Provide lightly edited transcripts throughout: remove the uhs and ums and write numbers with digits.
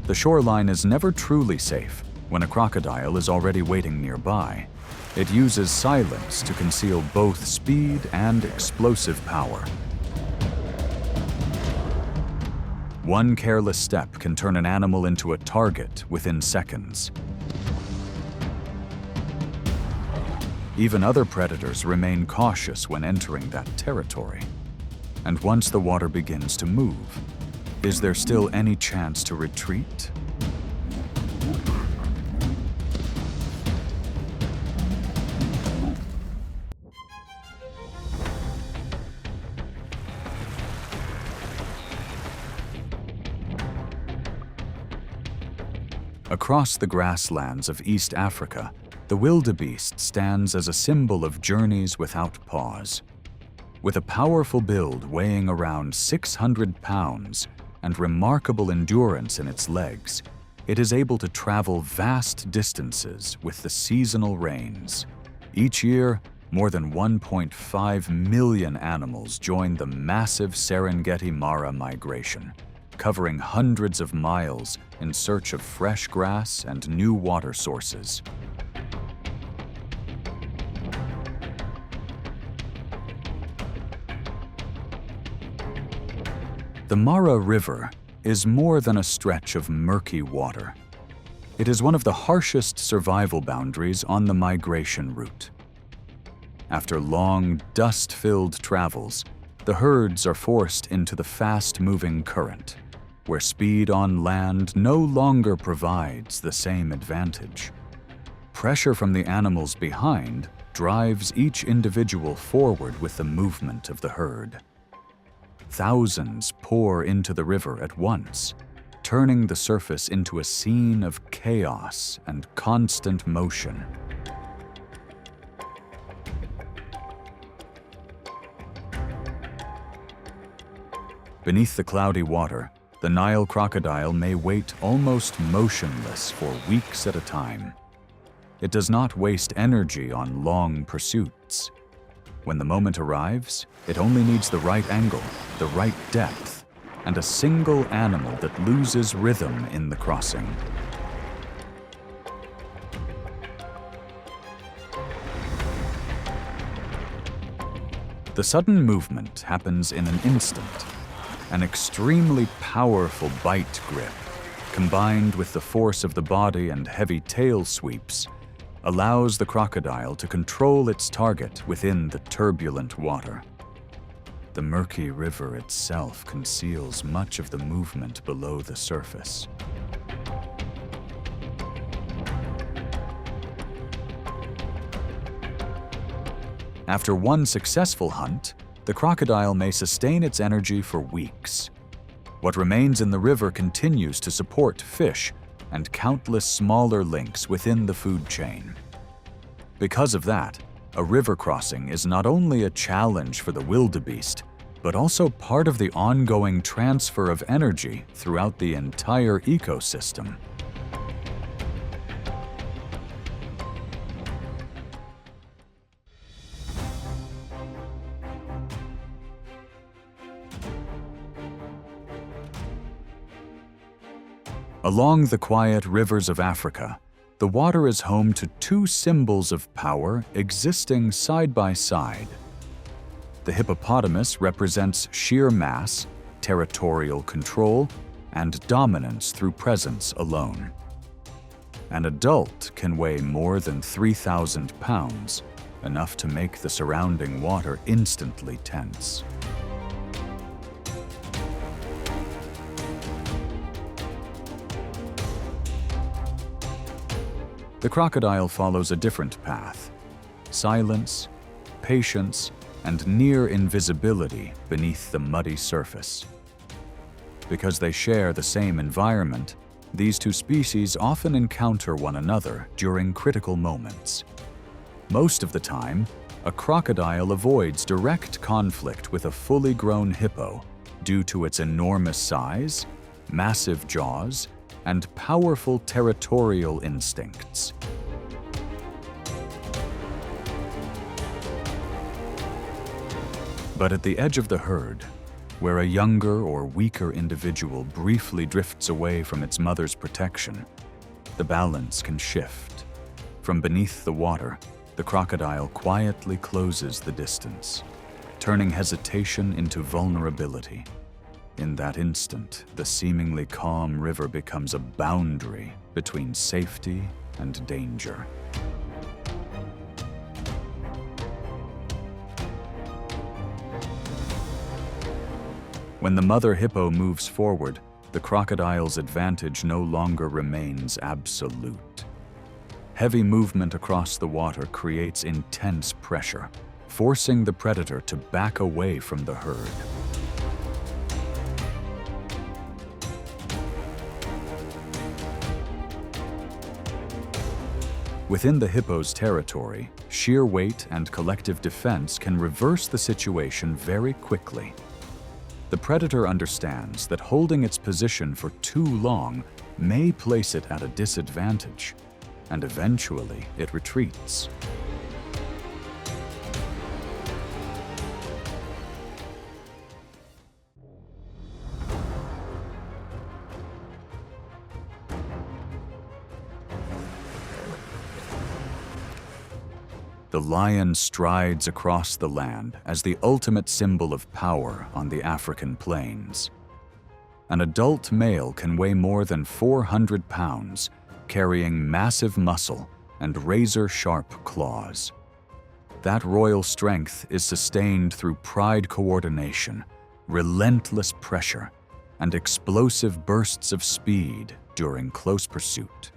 The shoreline is never truly safe when a crocodile is already waiting nearby. It uses silence to conceal both speed and explosive power. One careless step can turn an animal into a target within seconds. Even other predators remain cautious when entering that territory. And once the water begins to move, is there still any chance to retreat? Across the grasslands of East Africa, the wildebeest stands as a symbol of journeys without pause. With a powerful build weighing around 600 pounds and remarkable endurance in its legs, it is able to travel vast distances with the seasonal rains. Each year, more than 1.5 million animals join the massive Serengeti Mara migration, covering hundreds of miles in search of fresh grass and new water sources. The Mara River is more than a stretch of murky water. It is one of the harshest survival boundaries on the migration route. After long, dust-filled travels, the herds are forced into the fast-moving current, where speed on land no longer provides the same advantage. Pressure from the animals behind drives each individual forward with the movement of the herd. Thousands pour into the river at once, turning the surface into a scene of chaos and constant motion. Beneath the cloudy water, the Nile crocodile may wait almost motionless for weeks at a time. It does not waste energy on long pursuits. When the moment arrives, it only needs the right angle, the right depth, and a single animal that loses rhythm in the crossing. The sudden movement happens in an instant. An extremely powerful bite grip, combined with the force of the body and heavy tail sweeps, allows the crocodile to control its target within the turbulent water. The murky river itself conceals much of the movement below the surface. After one successful hunt, the crocodile may sustain its energy for weeks. What remains in the river continues to support fish and countless smaller links within the food chain. Because of that, a river crossing is not only a challenge for the wildebeest, but also part of the ongoing transfer of energy throughout the entire ecosystem. Along the quiet rivers of Africa, the water is home to two symbols of power existing side by side. The hippopotamus represents sheer mass, territorial control, and dominance through presence alone. An adult can weigh more than 3,000 pounds, enough to make the surrounding water instantly tense. The crocodile follows a different path: silence, patience, and near invisibility beneath the muddy surface. Because they share the same environment, these two species often encounter one another during critical moments. Most of the time, a crocodile avoids direct conflict with a fully grown hippo due to its enormous size, massive jaws, and powerful territorial instincts. But at the edge of the herd, where a younger or weaker individual briefly drifts away from its mother's protection, the balance can shift. From beneath the water, the crocodile quietly closes the distance, turning hesitation into vulnerability. In that instant, the seemingly calm river becomes a boundary between safety and danger. When the mother hippo moves forward, the crocodile's advantage no longer remains absolute. Heavy movement across the water creates intense pressure, forcing the predator to back away from the herd. Within the hippo's territory, sheer weight and collective defense can reverse the situation very quickly. The predator understands that holding its position for too long may place it at a disadvantage, and eventually it retreats. The lion strides across the land as the ultimate symbol of power on the African plains. An adult male can weigh more than 400 pounds, carrying massive muscle and razor-sharp claws. That royal strength is sustained through pride coordination, relentless pressure, and explosive bursts of speed during close pursuit.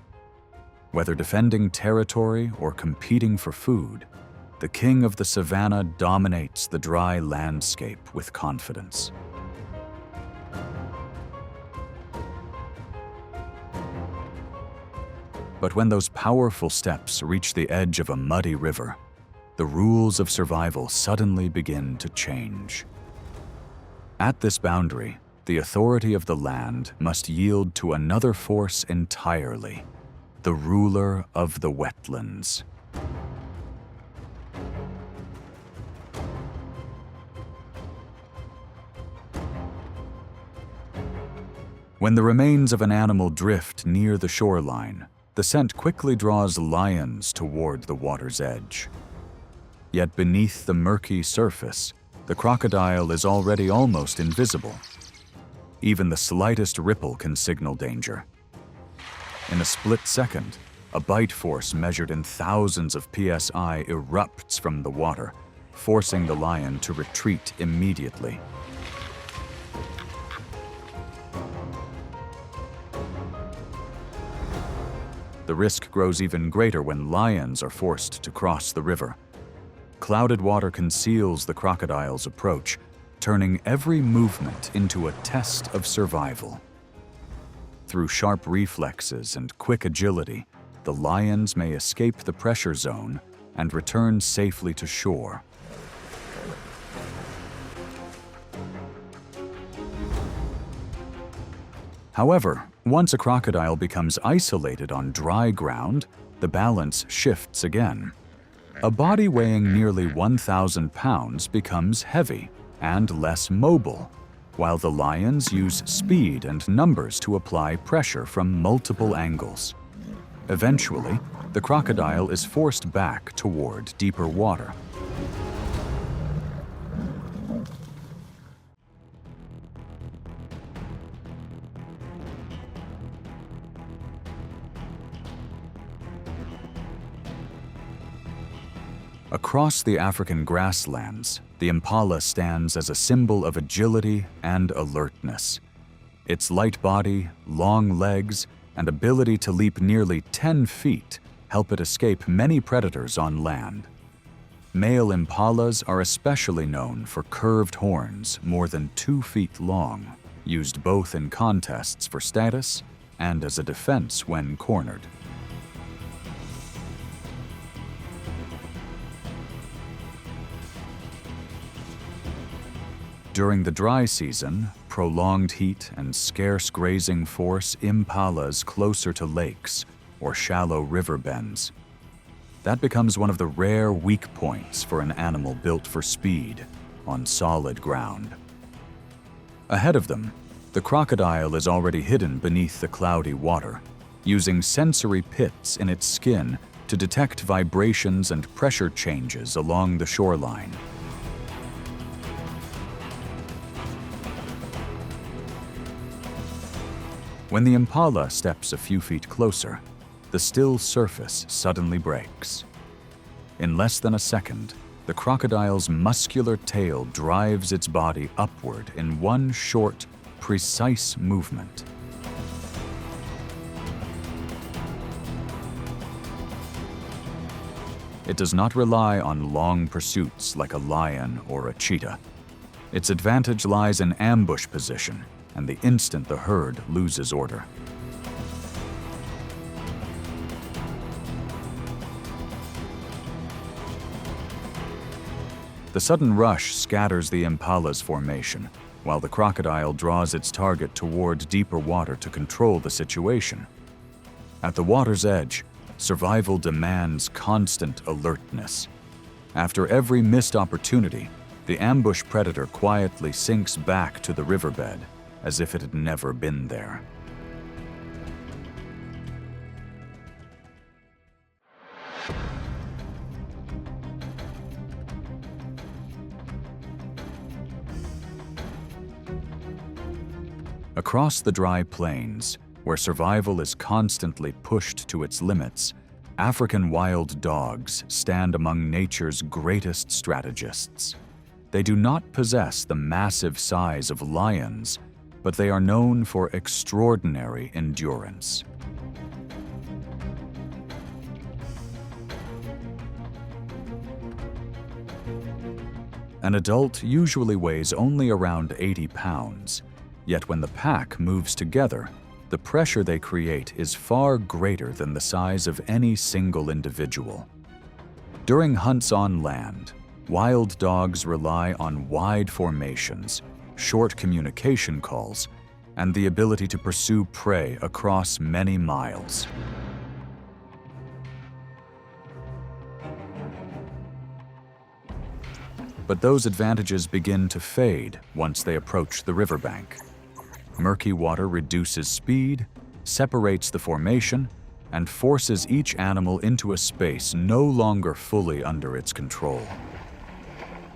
Whether defending territory or competing for food, the king of the savannah dominates the dry landscape with confidence. But when those powerful steps reach the edge of a muddy river, the rules of survival suddenly begin to change. At this boundary, the authority of the land must yield to another force entirely: the ruler of the wetlands. When the remains of an animal drift near the shoreline, the scent quickly draws lions toward the water's edge. Yet beneath the murky surface, the crocodile is already almost invisible. Even the slightest ripple can signal danger. In a split second, a bite force measured in thousands of psi erupts from the water, forcing the lion to retreat immediately. The risk grows even greater when lions are forced to cross the river. Clouded water conceals the crocodile's approach, turning every movement into a test of survival. Through sharp reflexes and quick agility, the lions may escape the pressure zone and return safely to shore. However, once a crocodile becomes isolated on dry ground, the balance shifts again. A body weighing nearly 1,000 pounds becomes heavy and less mobile, while the lions use speed and numbers to apply pressure from multiple angles. Eventually, the crocodile is forced back toward deeper water. Across the African grasslands, the impala stands as a symbol of agility and alertness. Its light body, long legs, and ability to leap nearly 10 feet help it escape many predators on land. Male impalas are especially known for curved horns more than 2 feet long, used both in contests for status and as a defense when cornered. During the dry season, prolonged heat and scarce grazing force impalas closer to lakes or shallow river bends. That becomes one of the rare weak points for an animal built for speed on solid ground. Ahead of them, the crocodile is already hidden beneath the cloudy water, using sensory pits in its skin to detect vibrations and pressure changes along the shoreline. When the impala steps a few feet closer, the still surface suddenly breaks. In less than a second, the crocodile's muscular tail drives its body upward in one short, precise movement. It does not rely on long pursuits like a lion or a cheetah. Its advantage lies in ambush position and the instant the herd loses order. The sudden rush scatters the impala's formation, while the crocodile draws its target toward deeper water to control the situation. At the water's edge, survival demands constant alertness. After every missed opportunity, the ambush predator quietly sinks back to the riverbed, as if it had never been there. Across the dry plains, where survival is constantly pushed to its limits, African wild dogs stand among nature's greatest strategists. They do not possess the massive size of lions, but they are known for extraordinary endurance. An adult usually weighs only around 80 pounds, yet when the pack moves together, the pressure they create is far greater than the size of any single individual. During hunts on land, wild dogs rely on wide formations, short communication calls, and the ability to pursue prey across many miles. But those advantages begin to fade once they approach the riverbank. Murky water reduces speed, separates the formation, and forces each animal into a space no longer fully under its control.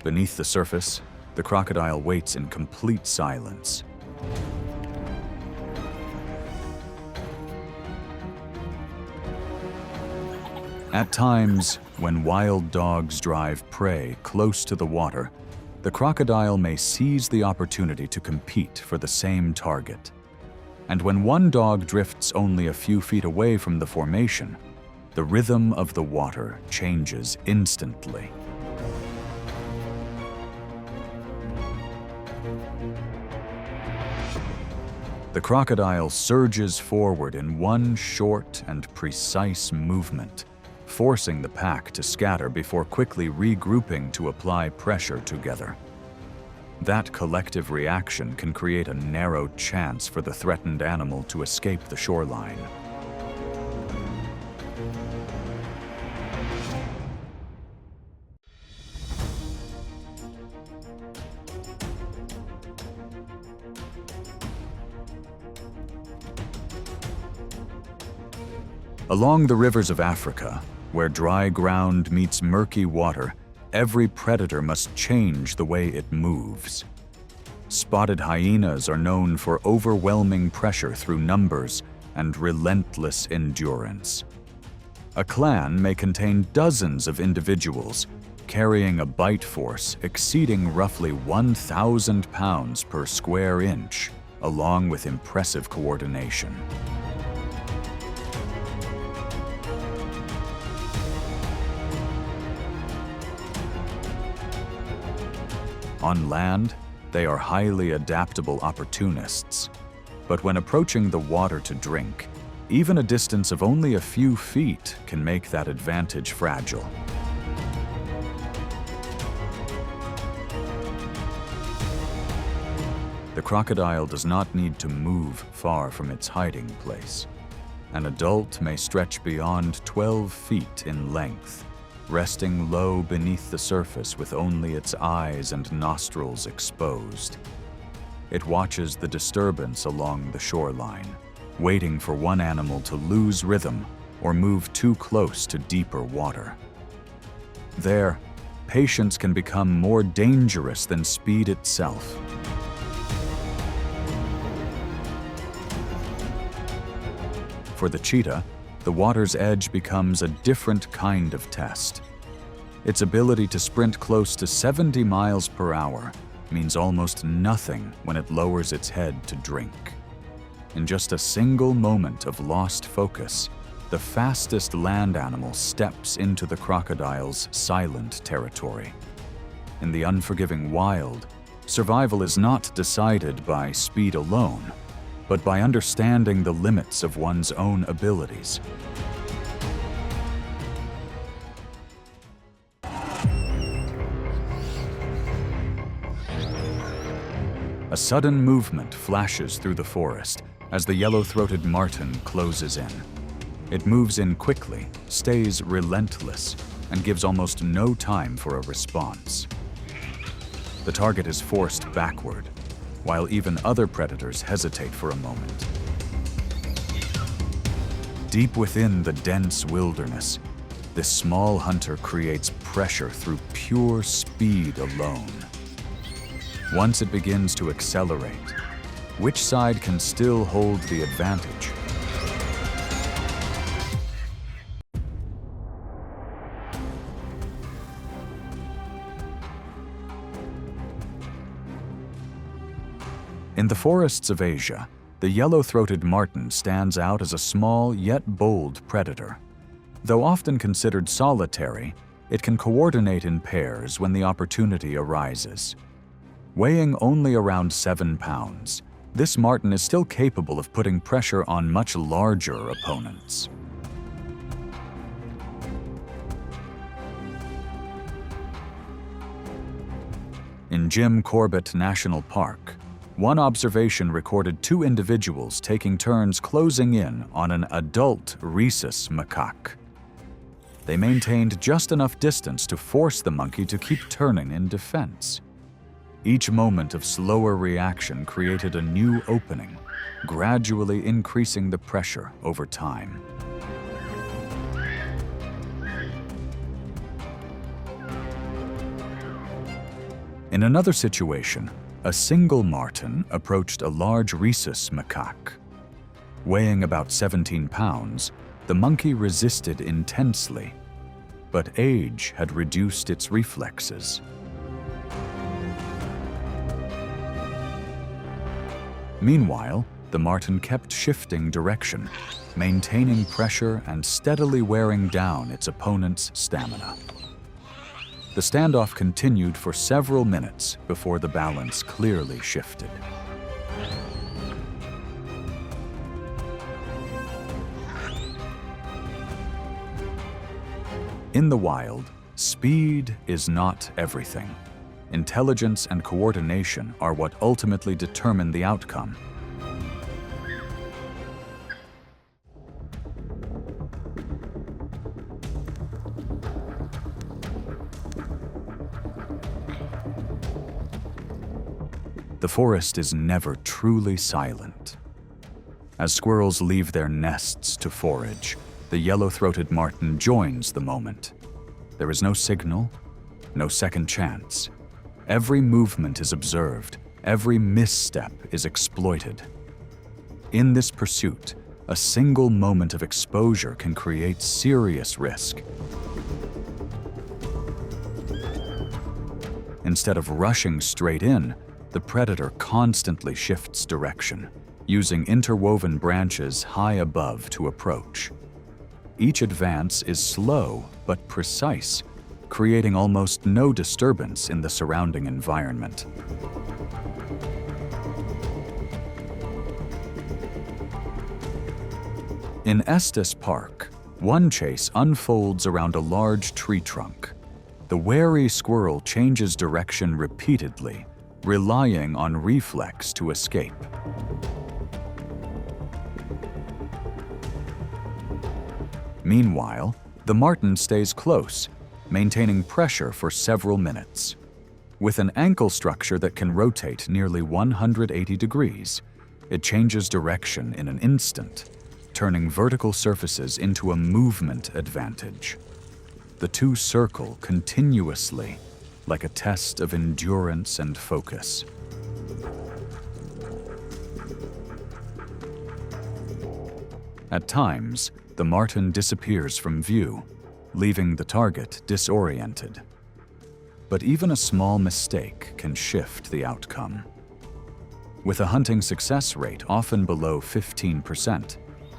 Beneath the surface, the crocodile waits in complete silence. At times, when wild dogs drive prey close to the water, the crocodile may seize the opportunity to compete for the same target. And when one dog drifts only a few feet away from the formation, the rhythm of the water changes instantly. The crocodile surges forward in one short and precise movement, forcing the pack to scatter before quickly regrouping to apply pressure together. That collective reaction can create a narrow chance for the threatened animal to escape the shoreline. Along the rivers of Africa, where dry ground meets murky water, every predator must change the way it moves. Spotted hyenas are known for overwhelming pressure through numbers and relentless endurance. A clan may contain dozens of individuals, carrying a bite force exceeding roughly 1,000 pounds per square inch, along with impressive coordination. On land, they are highly adaptable opportunists. But when approaching the water to drink, even a distance of only a few feet can make that advantage fragile. The crocodile does not need to move far from its hiding place. An adult may stretch beyond 12 feet in length, resting low beneath the surface with only its eyes and nostrils exposed. It watches the disturbance along the shoreline, waiting for one animal to lose rhythm or move too close to deeper water. There, patience can become more dangerous than speed itself. For the cheetah, the water's edge becomes a different kind of test. Its ability to sprint close to 70 miles per hour means almost nothing when it lowers its head to drink. In just a single moment of lost focus, the fastest land animal steps into the crocodile's silent territory. In the unforgiving wild, survival is not decided by speed alone, but by understanding the limits of one's own abilities. A sudden movement flashes through the forest as the yellow-throated marten closes in. It moves in quickly, stays relentless, and gives almost no time for a response. The target is forced backward, while even other predators hesitate for a moment. Deep within the dense wilderness, this small hunter creates pressure through pure speed alone. Once it begins to accelerate, which side can still hold the advantage? In the forests of Asia, the yellow-throated marten stands out as a small yet bold predator. Though often considered solitary, it can coordinate in pairs when the opportunity arises. Weighing only around 7 pounds, this marten is still capable of putting pressure on much larger opponents. In Jim Corbett National Park, one observation recorded 2 individuals taking turns closing in on an adult rhesus macaque. They maintained just enough distance to force the monkey to keep turning in defense. Each moment of slower reaction created a new opening, gradually increasing the pressure over time. In another situation, a single marten approached a large rhesus macaque. Weighing about 17 pounds, the monkey resisted intensely, but age had reduced its reflexes. Meanwhile, the marten kept shifting direction, maintaining pressure and steadily wearing down its opponent's stamina. The standoff continued for several minutes before the balance clearly shifted. In the wild, speed is not everything. Intelligence and coordination are what ultimately determine the outcome. The forest is never truly silent. As squirrels leave their nests to forage, the yellow-throated marten joins the moment. There is no signal, no second chance. Every movement is observed, every misstep is exploited. In this pursuit, a single moment of exposure can create serious risk. Instead of rushing straight in, the predator constantly shifts direction, using interwoven branches high above to approach. Each advance is slow but precise, creating almost no disturbance in the surrounding environment. In Estes Park, one chase unfolds around a large tree trunk. The wary squirrel changes direction repeatedly, relying on reflex to escape. Meanwhile, the marten stays close, maintaining pressure for several minutes. With an ankle structure that can rotate nearly 180 degrees, it changes direction in an instant, turning vertical surfaces into a movement advantage. The two circle continuously, like a test of endurance and focus. At times, the marten disappears from view, leaving the target disoriented. But even a small mistake can shift the outcome. With a hunting success rate often below 15%,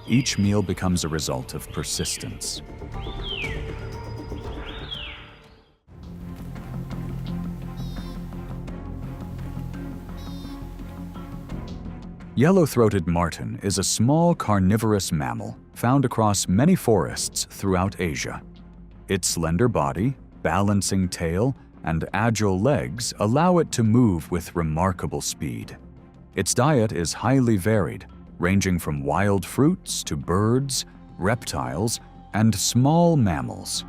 each meal becomes a result of persistence. Yellow-throated marten is a small carnivorous mammal found across many forests throughout Asia. Its slender body, balancing tail, and agile legs allow it to move with remarkable speed. Its diet is highly varied, ranging from wild fruits to birds, reptiles, and small mammals.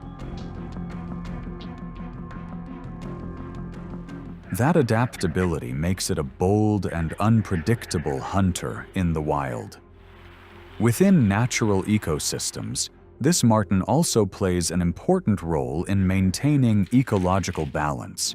That adaptability makes it a bold and unpredictable hunter in the wild. Within natural ecosystems, this marten also plays an important role in maintaining ecological balance.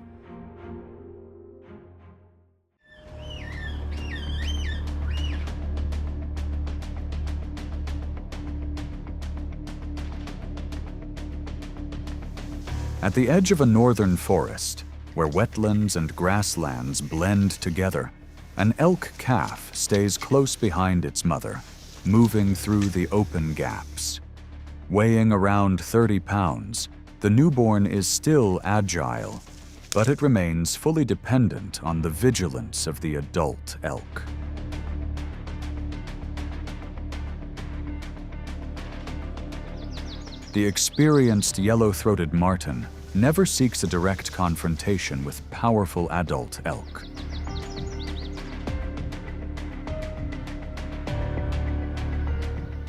At the edge of a northern forest, where wetlands and grasslands blend together, an elk calf stays close behind its mother, moving through the open gaps. Weighing around 30 pounds, the newborn is still agile, but it remains fully dependent on the vigilance of the adult elk. The experienced yellow-throated marten never seeks a direct confrontation with powerful adult elk.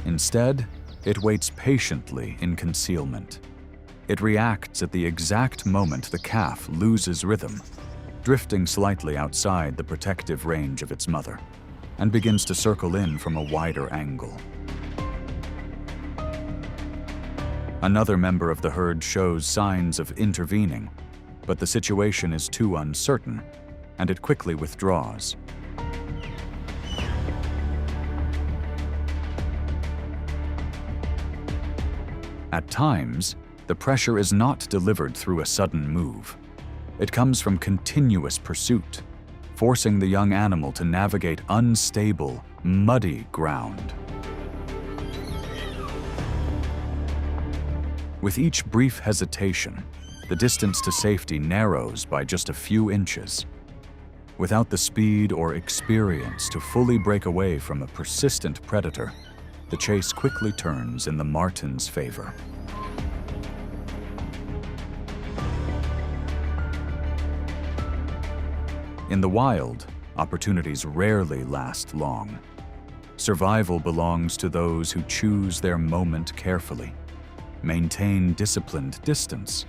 Instead, it waits patiently in concealment. It reacts at the exact moment the calf loses rhythm, drifting slightly outside the protective range of its mother, and begins to circle in from a wider angle. Another member of the herd shows signs of intervening, but the situation is too uncertain, and it quickly withdraws. At times, the pressure is not delivered through a sudden move. It comes from continuous pursuit, forcing the young animal to navigate unstable, muddy ground. With each brief hesitation, the distance to safety narrows by just a few inches. Without the speed or experience to fully break away from a persistent predator, the chase quickly turns in the marten's favor. In the wild, opportunities rarely last long. Survival belongs to those who choose their moment carefully, maintain disciplined distance,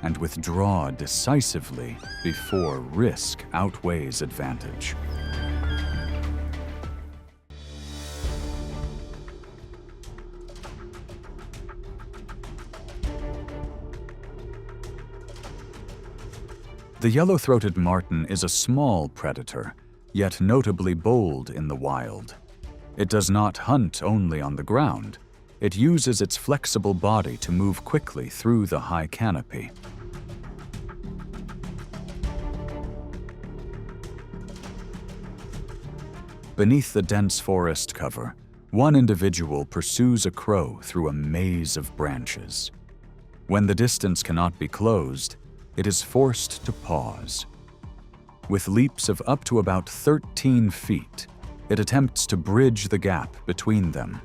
and withdraw decisively before risk outweighs advantage. The yellow-throated marten is a small predator, yet notably bold in the wild. It does not hunt only on the ground. It uses its flexible body to move quickly through the high canopy. Beneath the dense forest cover, one individual pursues a crow through a maze of branches. When the distance cannot be closed, it is forced to pause. With leaps of up to about 13 feet, it attempts to bridge the gap between them.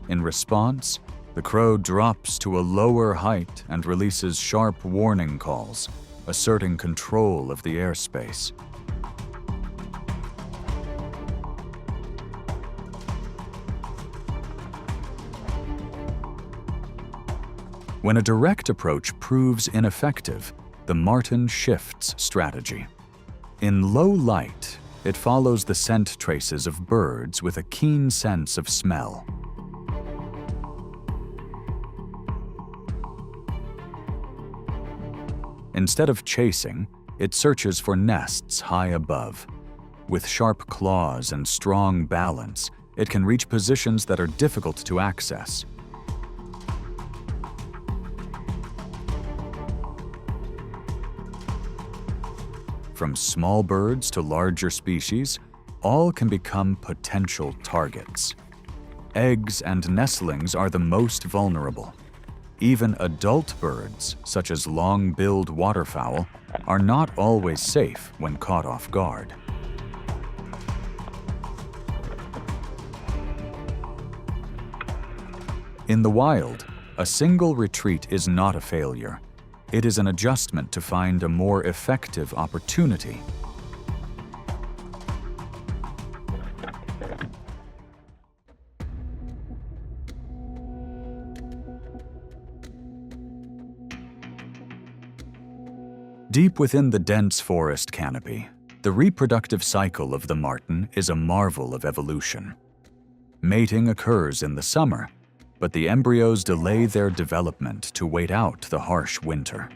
In response, the crow drops to a lower height and releases sharp warning calls, asserting control of the airspace. When a direct approach proves ineffective, the marten shifts strategy. In low light, it follows the scent traces of birds with a keen sense of smell. Instead of chasing, it searches for nests high above. With sharp claws and strong balance, it can reach positions that are difficult to access. From small birds to larger species, all can become potential targets. Eggs and nestlings are the most vulnerable. Even adult birds, such as long-billed waterfowl, are not always safe when caught off guard. In the wild, a single retreat is not a failure. It is an adjustment to find a more effective opportunity. Deep within the dense forest canopy, the reproductive cycle of the marten is a marvel of evolution. Mating occurs in the summer, but the embryos delay their development to wait out the harsh winter.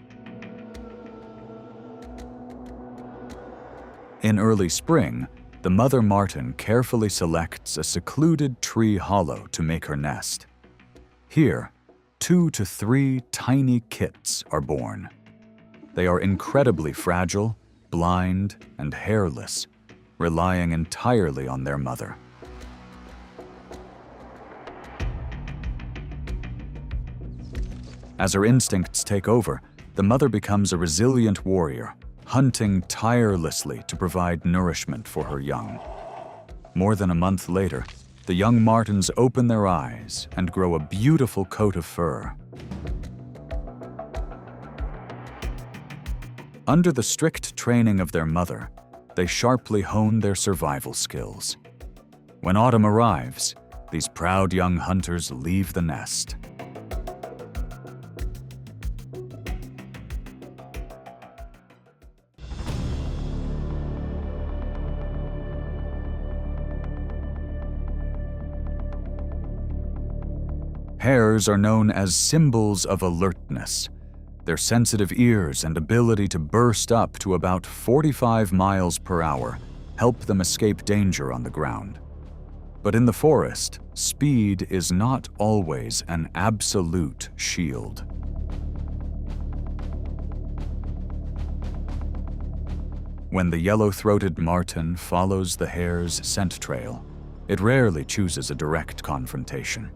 In early spring, the mother marten carefully selects a secluded tree hollow to make her nest. Here, 2 to 3 tiny kits are born. They are incredibly fragile, blind, and hairless, relying entirely on their mother. As her instincts take over, the mother becomes a resilient warrior, hunting tirelessly to provide nourishment for her young. More than a month later, the young martens open their eyes and grow a beautiful coat of fur. Under the strict training of their mother, they sharply hone their survival skills. When autumn arrives, these proud young hunters leave the nest. Hares are known as symbols of alertness. Their sensitive ears and ability to burst up to about 45 miles per hour help them escape danger on the ground. But in the forest, speed is not always an absolute shield. When the yellow-throated marten follows the hare's scent trail, it rarely chooses a direct confrontation.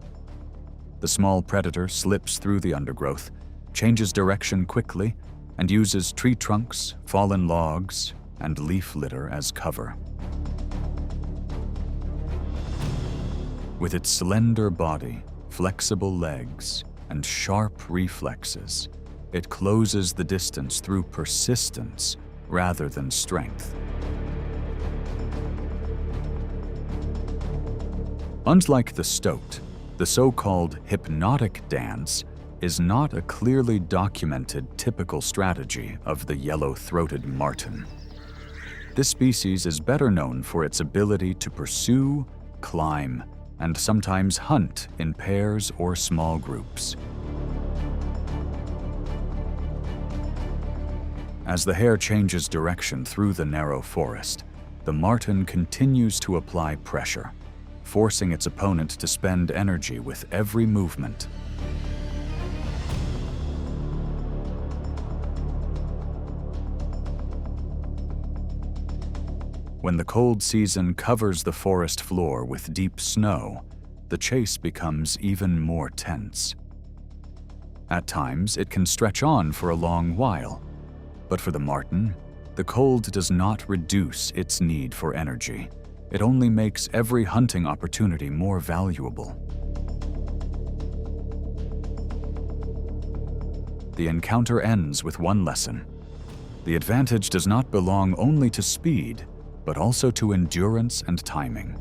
The small predator slips through the undergrowth, changes direction quickly, and uses tree trunks, fallen logs, and leaf litter as cover. With its slender body, flexible legs, and sharp reflexes, it closes the distance through persistence rather than strength. Unlike the stoat, the so-called hypnotic dance is not a clearly documented typical strategy of the yellow-throated marten. This species is better known for its ability to pursue, climb, and sometimes hunt in pairs or small groups. As the hare changes direction through the narrow forest, the marten continues to apply pressure, forcing its opponent to spend energy with every movement. When the cold season covers the forest floor with deep snow, the chase becomes even more tense. At times, it can stretch on for a long while, but for the marten, the cold does not reduce its need for energy. It only makes every hunting opportunity more valuable. The encounter ends with one lesson. The advantage does not belong only to speed, but also to endurance and timing.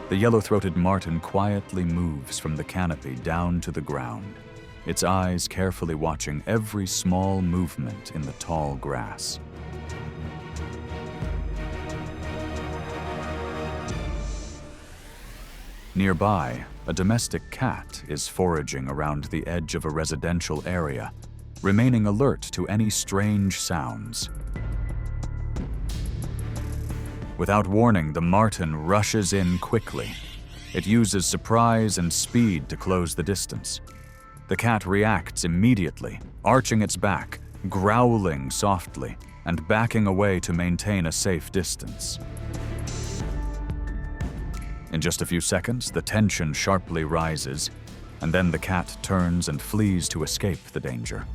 The yellow-throated marten quietly moves from the canopy down to the ground, its eyes carefully watching every small movement in the tall grass. Nearby, a domestic cat is foraging around the edge of a residential area, remaining alert to any strange sounds. Without warning, the marten rushes in quickly. It uses surprise and speed to close the distance. The cat reacts immediately, arching its back, growling softly, and backing away to maintain a safe distance. In just a few seconds, the tension sharply rises, and then the cat turns and flees to escape the danger.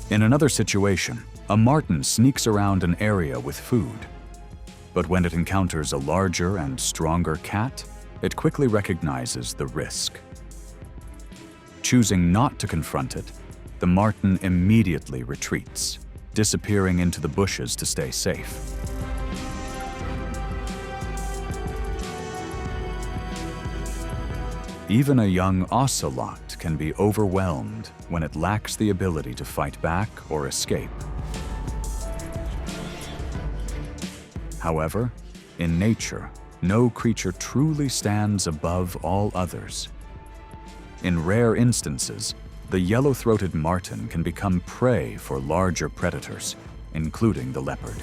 In another situation, a marten sneaks around an area with food. But when it encounters a larger and stronger cat, it quickly recognizes the risk. Choosing not to confront it, the marten immediately retreats, disappearing into the bushes to stay safe. Even a young ocelot can be overwhelmed when it lacks the ability to fight back or escape. However, in nature, no creature truly stands above all others. In rare instances, the yellow-throated marten can become prey for larger predators, including the leopard.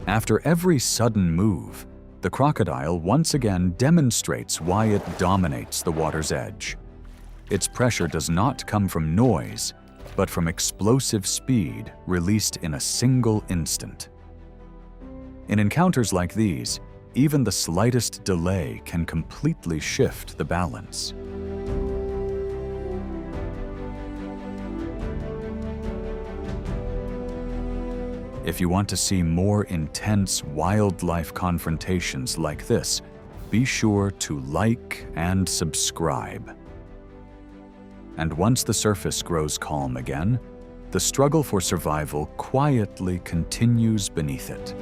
After every sudden move, the crocodile once again demonstrates why it dominates the water's edge. Its pressure does not come from noise, but from explosive speed released in a single instant. In encounters like these, even the slightest delay can completely shift the balance. If you want to see more intense wildlife confrontations like this, be sure to like and subscribe. And once the surface grows calm again, the struggle for survival quietly continues beneath it.